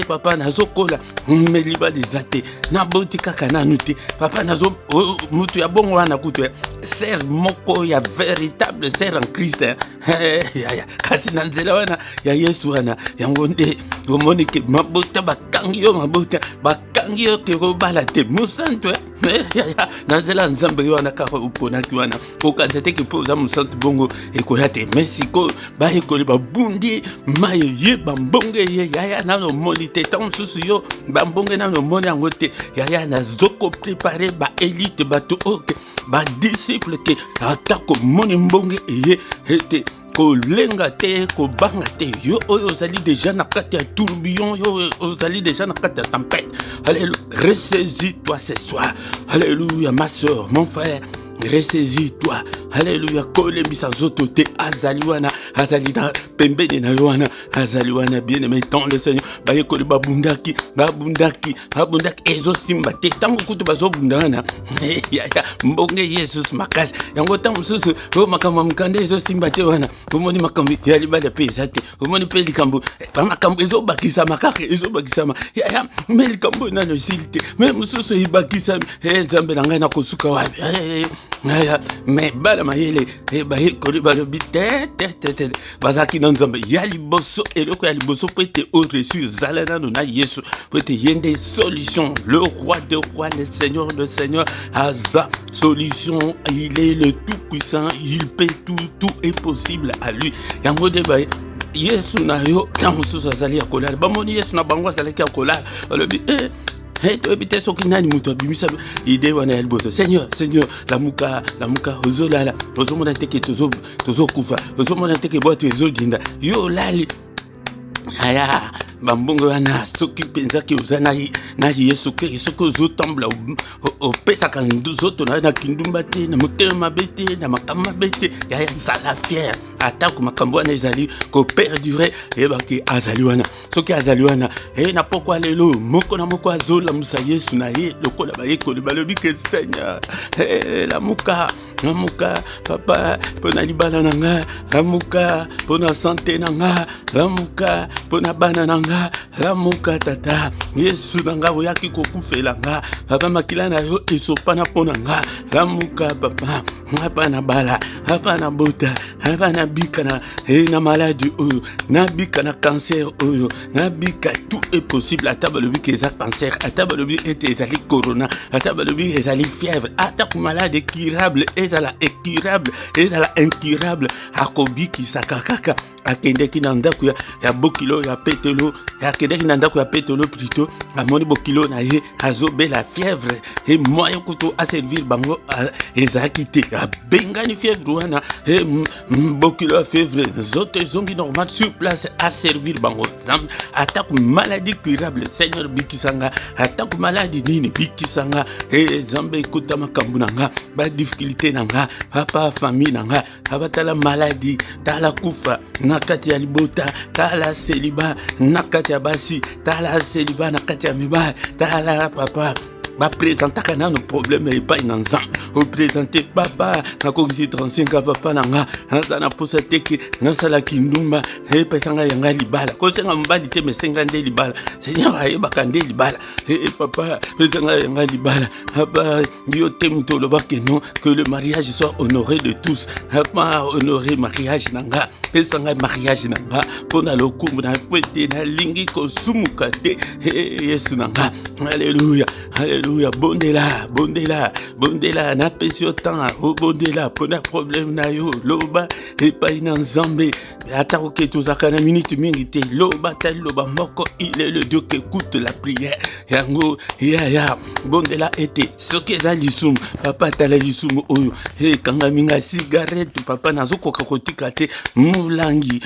papa nazokola meliba lizate na boti kaka na nuti papa nazo mutu ya bongo wana kutu ser moko ya véritable ser en Christ ya kasi na nzela wana ya Yesu wana yango nde omoni ke mabota bakangi yo ke robala te musanto na nzela nzambe wana kaka uponaki wana kokanisa te ke poza musanto bongo ekoya te mesiko ba ekoli babundi maye ye bambonge ye yaya nano moni te tango mosusu yo bambonge nano moni yango te yaya nazoko prepare ba élite bato oke ba disciple ke atako moni mbonge eye ete kolenga te kobanga te yo oyo ozali déjà na kati ya tourbillon yo ozali déjà na kati ya tempête. Alléluia. Ressaisis-toi ce soir. Alléluia ma soeur, mon frère. Ressaisis-toi. Alléluia. Kolembisa nzoto te azaliwana azalina pembeni na yoana azaliwana bien-aimé dans le Seigneur. Ba yekoli babundaki ezo simba te tango kutu bazo bundana ya mbonge Jesus makasi yango tango susu makambo mukande ezo simba te wana omoni makambo ya libala pe zate omoni pe likambo makambo ezo bakisa makaka ezo bakisa ya me likambo na no silite me mususu ibakisa nzambe na ngai na kosuka wapi mais bala mayele bayekoli balobi te bazaki na nzambe ya liboso eloko ya liboso po ete au-dessus ezala nano na Yesu po ete yende solution. Le roi de rois, le Seigneur aza solution. Il est le tout puissant, il peut tout est possible à lui. Yango de baye Yesu na yo tango susu azali ya kolala bamoni Yesu na bango azalaki ya kolala balobi toyebite soki nani moto abimisa ide wana ya liboso. Seigneur lamuka ozolala ozomona teke tozokufa ozomona teke bwato ezodinda yo lali aya bambongo wana soki penza ki ozana na Yesu Kristo soki ozotambula opesaka nzoto na kindumba te na motema mabe te na makambo mabe te ya zala fier atako makambo wana ezali koperdure ebaki azali wana soki azali wana na pokwa lelo moko na moko azolamusa Yesu na ye lokola bayekoli balobi ke Seigneur lamuka papa pona libala nanga lamuka pona santé nanga lamuka pona bana nanga lamuka tata Yesu nanga oyaki kokufela nga papa makila na yo esopana pona nga lamuka papa hapana bala hapana bota hapana bika na maladie oyo na bika na cancer oyo na bika tout est possible ata balobi ke eza cancer ata balobi ete ezali corona ata balobi ezali fièvre ata ku malade incurable ezala incurable akobikisaka kaka akendeki na ndako ya bokilo ya petelo akendeki na ndako ya petelo plutôt amoni bokilo na ye azobela fièvre et moyen kuto a servir bango ezaki te abengani fièvre wana bokilo ya fièvre zote zongi normal sur place a servir bango zam attaque maladie curable Seigneur bikisanga attaque maladie nini bikisanga zambe ekuta makambu nanga ba difficulté nanga papa famille nanga abatala maladie tala kufa nakati ya libota tala seliba nakati ya basi tala seliba nakati ya miba tala papa ba présentaka na nos problèmes et pas ensemble au présenter papa na ko 35 papa nanga na posa teke na sala kindumba pesanga yanga libala ko senga mbali te mesenga nde libala Seigneur ayeba kande libala papa pesanga yanga libala papa Dieu t'aime to le bak non que le mariage soit honoré de tous pas honoré mariage nanga pesanga mariage nanga pona lokumu na kwete na lingi ko sumuka te Yesu nanga alléluia bondela na pesio temps bondela pona problème na yo loba epai na nzambe ata oketo zakana minute mingi te loba moko il est le Dieu qui écoute la prière yango ya bondela ete soki eza lisumu papa tala lisumu oyo kanga minga cigarette papa nazokoka kotika te mulangi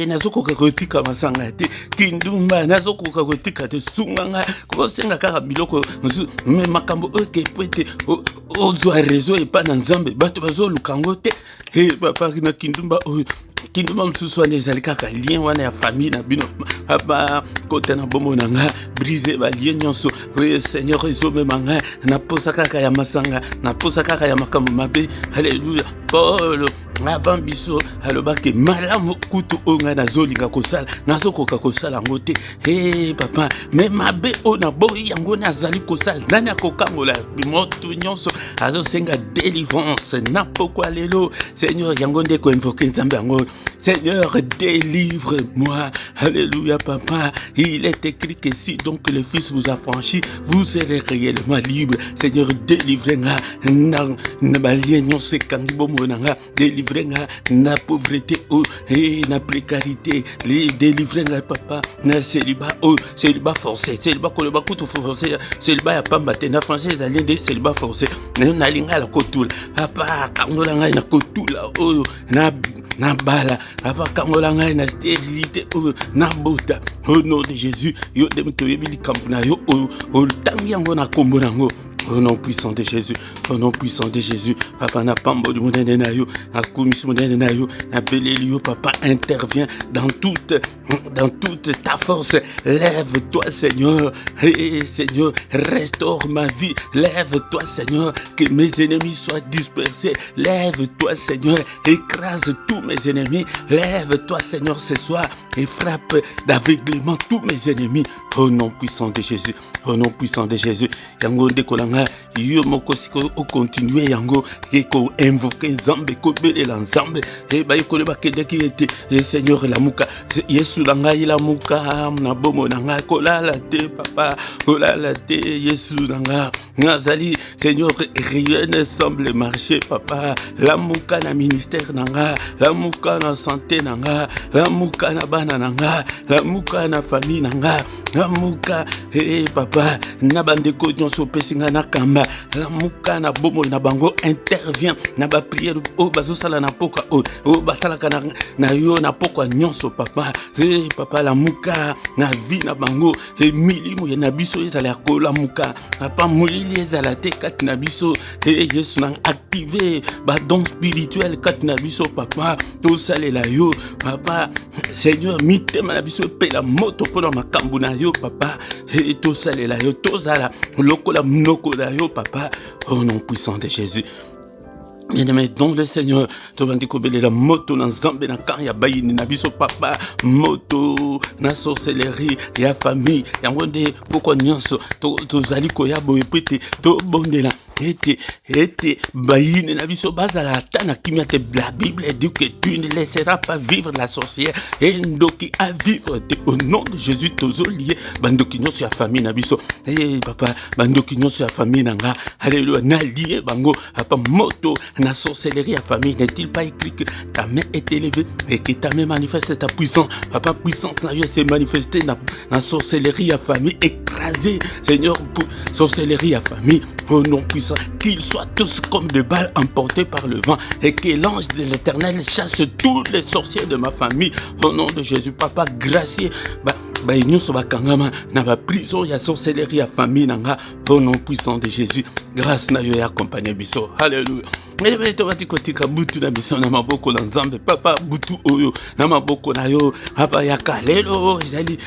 nazokoka kotika masanga te kindumba nazokoka kotika te sunganga kosenga kaka biloko me makambo oke pwete ozwa réseau epa na nzambe bato bazoluka ngo te papa na kindumba oyo kindumba mosusu wana ezali kaka lien wana ya famille na bino aba kote na bomo na nga brise balien nyonso Seigneur ezomema nga naposa kaka ya masanga naposa kaka ya makambo mabe alléluia Paul avant biso alobaki malamu kutu onga nazolinga kosala nazokoka kosala ngo te papa me mabe ona boyi yango nazali kosala nani akokangola moto nyonso azosenga délivrance na pokwa lelo Seigneur yango nde ko invoquer nzambe yango Seigneur délivre-moi alléluia papa il est écrit que si donc le Fils vous a franchi vous serez réellement libre Seigneur délivrez-nga na balien nyonso kangi bomo nanga délivrez-nga na pauvreté na précarité les délivrez-nga papa na célibat célibat forcé célibat koloba kutu forcé célibat ya pamba te na français ezali nde célibat forcé na linga la kotula papa kangola ngai na kotula na bala papa kangola ngai na stérilité na bota au nom de Jésus yo dem toyebi likambo na yo tangi yango na kombo nango au nom puissant de Jésus, au nom puissant de Jésus, papa n'a pas mot de mon nayo, na commission de nayo, na belelio, papa intervient dans toute ta force. Lève-toi, Seigneur, et Seigneur, restaure ma vie. Lève-toi, Seigneur, que mes ennemis soient dispersés. Lève-toi, Seigneur, écrase tous mes ennemis. Lève-toi, Seigneur, ce soir et frappe d'aveuglement tous mes ennemis. Au nom puissant de Jésus, au nom puissant de Jésus. Yango dekolanga yo moko siko o continuer yango ko invoquer nzambe ko belela nzambe ba yekole ba kedeki ete Seigneur la muka Yesu langa ila muka na bomo nanga kolala te papa kolala te Yesu langa ngazali Seigneur rien ne semble marcher papa la muka na ministère nanga la muka na santé nanga la muka na bana nanga la muka na famille nanga la muka papa na bandeko nyonso pesinga na makamba la muka na bomo na bango intervient na ba prière o bazosala na poka o basalaka na yo na poka nyonso papa papa la muka na vie na bango milimo ya na biso ezala kola muka papa molili ezala te kati na biso Yesu na activer ba don spirituel kati na biso papa tosalela yo papa Seigneur mitema na biso pe la moto pona makambu na yo papa tosalela yo tozala lokola mnoko na yo papa au nom puissant de Jésus. Bien-aimé dans le Seigneur, tovandi kobele la moto na nzambe na kan ya bayini na biso papa moto na sorcellerie ya famille yango nde poko nyonso tozali koya boye pete to bondela ete bayine na biso bazala ata na kimia te. La Bible dit que tu ne laisseras pas vivre la sorcière et ndoki à vivre au nom de Jésus tozolié bandoki nyonso ya famille na biso papa bandoki nyonso ya famille nanga alléluia na lié bango papa moto na sorcellerie ya famille. N'est-il pas écrit que ta main est élevée et que ta main manifeste ta puissance papa puissance na yo s'est manifestée na sorcellerie ya famille écrasée Seigneur pour sorcellerie ya famille au nom puissant qu'ils soient tous comme des balles emportées par le vent et que l'ange de l'Éternel chasse tous les sorciers de ma famille au nom de Jésus papa gracieux nyonso bakangama na ba prison ya sorcellerie ya famille nanga au nom puissant de Jésus. Grâce na yo ya accompagner biso. Alléluia. Mais tobati kotika butu na biso na maboko na nzambe papa butu oyo na maboko na yo papa yaka lelo ezali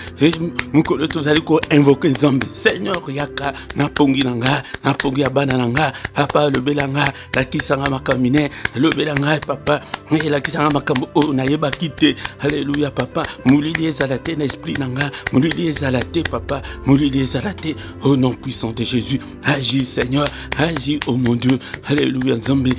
mukolo tozali ko invoquer nzambe Seigneur yaka na pongi nanga na pongi ya bana nanga papa lobelanga lakisanga makamine lobelanga papa lakisanga makambo oyo na yeba kite. Alléluia papa mulili ezala te na esprit nanga mulili ezala te papa mulili ezala te au nom puissant de Jésus. Agis Seigneur, agis oh mon Dieu. Alléluia nzambe.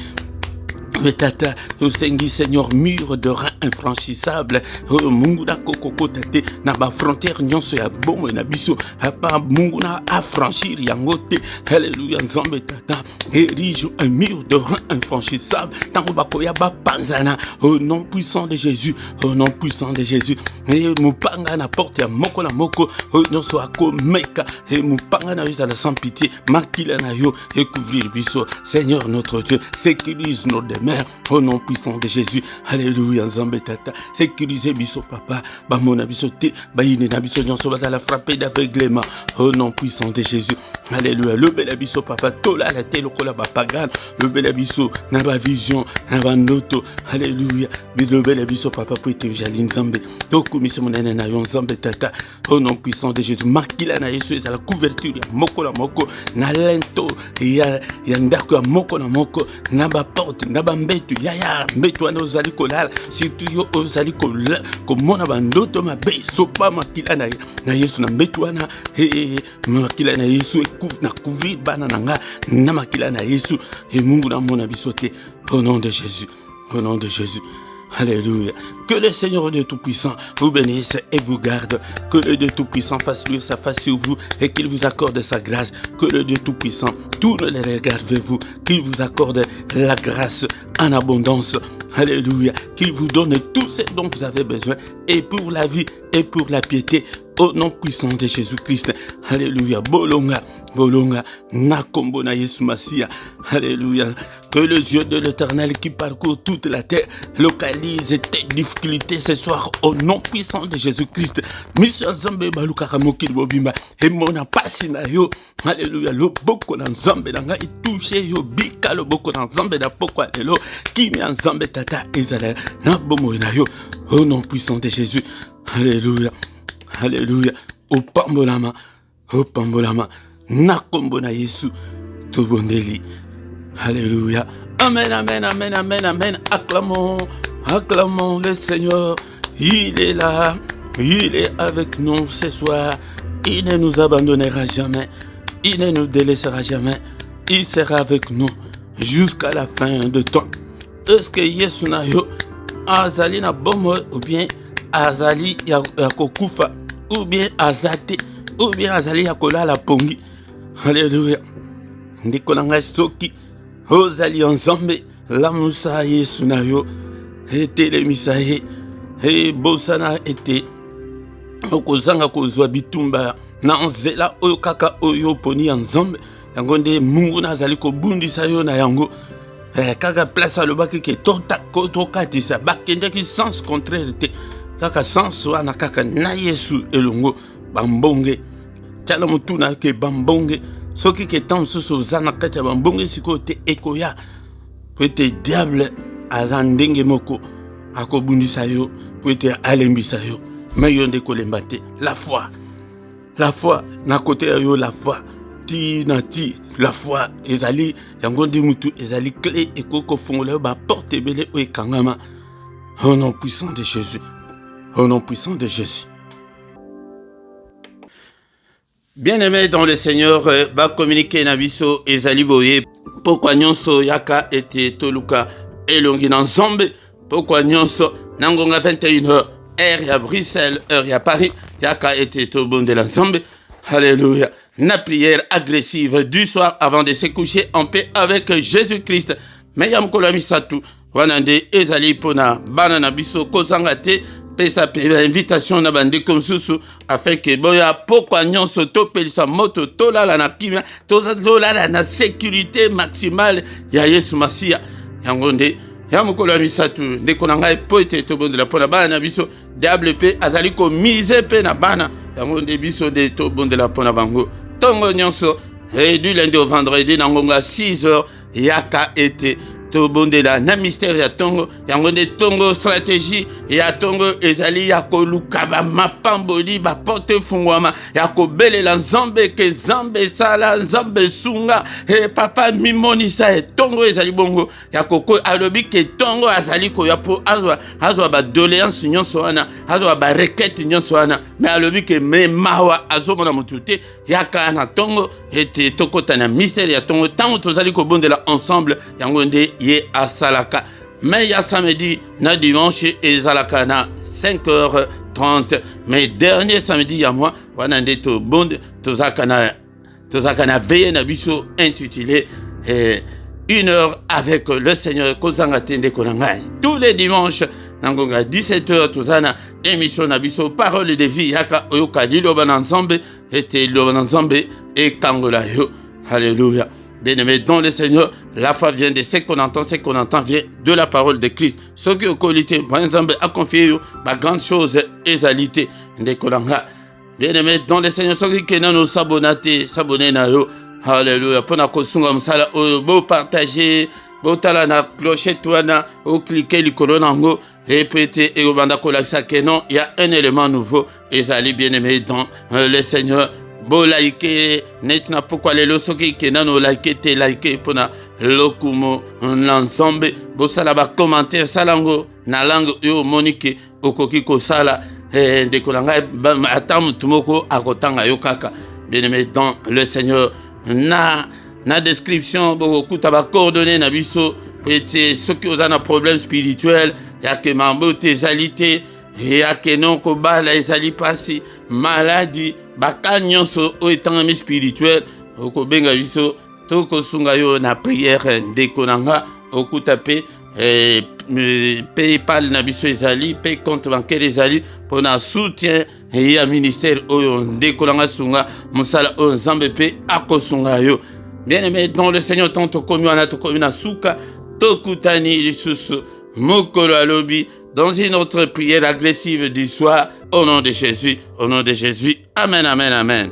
Tata, Sengi Seigneur, mur de rein infranchissable. Mungu na kokoko tate na ba frontière nyonso ya bomo na biso. Papa Mungu na affranchir yangote. Alléluia nzambe tata. Érige un mur de rein infranchissable. Tango bakoya ba panzana. Au nom puissant de Jésus. Au nom puissant de Jésus. Et mupanga na porte ya moko na moko. Nyonso ako meka. Et mupanga na yo la sans pitié. Makila na yo et couvrir biso. Seigneur notre Dieu, sécurise nos demeures. Au nom puissant de Jésus. Alléluia nzambe tata. Sécurisez biso papa. Bamona biso te. Bayine na biso nyonso bazala frapper d'aveuglement. Au nom puissant de Jésus. Alléluia. Le bel biso papa. Tola la te lokola ba pagan. Le bel biso na ba vision. Na ba noto. Alléluia. Le bel biso papa pour te jali nzambe. Toko miso monene na yo nzambe tata. Au nom puissant de Jésus. Makila na Yesu ezala couverture ya moko na moko. Na lento. Ya ndako ya moko na moko. Na ba porte. Na ba mbetu yaya mbetu wana ozali kolala surtout yo ozali komona bandoto mabe sopa makila na Yesu na mbetu wana makila na Yesu na couvrir bana nanga na makila na Yesu et Mungu na mona biso te au nom de Jésus. Au nom de Jésus. Alléluia. Que le Seigneur Dieu Tout-Puissant vous bénisse et vous garde. Que le Dieu Tout-Puissant fasse lui sa face sur vous et qu'il vous accorde sa grâce. Que le Dieu Tout-Puissant tourne les regards vers vous. Qu'il vous accorde la grâce en abondance. Alléluia. Qu'il vous donne tout ce dont vous avez besoin et pour la vie et pour la piété. Au nom puissant de Jésus-Christ. Alléluia. Bolonga. Bolonga, Nakombo na Yesu Masia. Alléluia. Que les yeux de l'Éternel qui parcourt toute la terre localise tes difficultés ce soir au nom puissant de Jésus-Christ. Mission Zambe Baluka Ramoki Bobimba. Et mon pasi na yo. Alléluia. Le boko na Zambe na ngai touché yo bika le boko na Zambe na poko alelo. Kimi en Zambe tata ezala na bomo na yo. Au nom puissant de Jésus. Alléluia. Alléluia. Au pambolama. Au pambolama. Nakombo na Yesu tobondeli. Alléluia. Amen, amen, amen, amen, amen. Acclamons, acclamons le Seigneur. Il est là, il est avec nous ce soir. Il ne nous abandonnera jamais. Il ne nous délaissera jamais. Il sera avec nous jusqu'à la fin de temps. Est-ce que Yesu na yo azali na bomo ou bien azali ya kokufa ou bien azate ou bien azali ya kolala pongi. Alléluia. Ndiko na ngai soki ozali nzambe lamusa Yesu na yo etelemisa ye bosana ete okozanga kozwa bitumba na nzela oyo kaka oyo poni ya nzambe yango nde mungu nazali kobundisa yo na yango kaka place alobaki ke tokatisa bakendaki sens contraire te kaka sens wana kaka na Yesu elongo bambonge tiala motuna ke bambonge soki ke temps mosusu oza na kati ya bambonge sikoyo te ekoya po ete diable aza ndenge moko akobundisa yo po ete alembisa yo me yo nde kolemba te. La foi na kote ya yo, la foi ti na ti, la foi ezali yango nde mutu ezali clé ekoko fongola yo baporte ebele oyo ekangama. Au nom puissant de Jésus, au nom puissant de Jésus. Bien-aimé dans le Seigneur, ba communiquer na biso ezali boye pourquoi nyonso yaka ete toluka elongi na nzambe, pourquoi nyonso nangonga 21h heure ya Bruxelles, heure ya Paris, yaka ete tobondela nzambe. Alléluia. Na prière agressive du soir avant de se coucher en paix avec Jésus-Christ. Mais yam kolamisatu wanande ezali pona bana na biso kozanga te pesa pe invitation na bande konsusu afin que boya pourquoi nyonso topelisa moto tolala na kimia tolala na sécurité maximale ya Yesu Masia yango nde ya mokolo ya misatu ndeko na ngai po ete tobondela mpona bana na biso diable mpe azali komise mpe na bana yango nde biso nde tobondela mpona bango ntongo nyonso du lundi au vendredi na ngonga 6h yaka ete tobondela na mystère ya tongo yango nde tongo stratégie ya tongo ezali ya koluka bamapamboli baporte fungwama ya kobelela nzambe ke nzambe sala nzambe sunga papa mimonisa tongo ezali bongo ya koko alobi ke tongo azali koya po azwa badoléance nyonso wana azwa barequête nyonso wana me alobi ke me mawa azomona motu te yaka na tongo ete tokota na mystère ya tongo ntango tozali kobondela ensemble yango nde ye asalaka. Mais ya samedi na dimanche ezalaka na 5h30 mais dernier samedi ya moi wana nde tobonde tozaka na veille na biso intitulé 1h avec le Seigneur kozanga tende konangai. Tous les dimanches nangonga 17h tozana émission na biso parole de vie yaka oyoka liloba na nzambe ete liloba na nzambe ekangola yo. Alléluia. Bien-aimé dans le Seigneur, la foi vient de ce qu'on entend vient de la parole de Christ. Ce qui est qualité, par exemple, a confié ma grande chose ezalité de kolanga. Bien-aimé dans le Seigneur, ce qui est nous s'abonner na yo. Alléluia. Pour na kosunga msala beau partager, beau tala na clochette wana, ou cliquer likolo nango. Répétez et au banda kolakisa que non, il y a un élément nouveau. Ezali bien-aimé dans le Seigneur. Bo like net na pourquoi les losoki ke nano like te like pona lokumo l'ensemble bo sala ba commentaire salango na langue yo monique okoki ko sala de kolanga atam tumoko akotanga yo kaka. Bien-aimé dans le Seigneur, na description bo kuta ba coordonnées na biso ete ceux qui ont un problème spirituel ya ke mambo tezalité ya ke non ko bala ezali pasi maladie baka nyonso oyo etangami spirituel okobenga biso tokosunga yo na prière ndeko na nga okuta mpe paypal na biso ezali mpe compte bancaire ezali mpona soutien ya ministère oyo ndeko na nga sunga mosala oyo nzambe mpe akosunga yo. Bien-aimé dans le Seigneur, tant tokomi wana tokomi na suka tokutani lisusu mokolo alobi dans une autre prière agressive du soir. Au nom de Jésus, amen, amen, amen.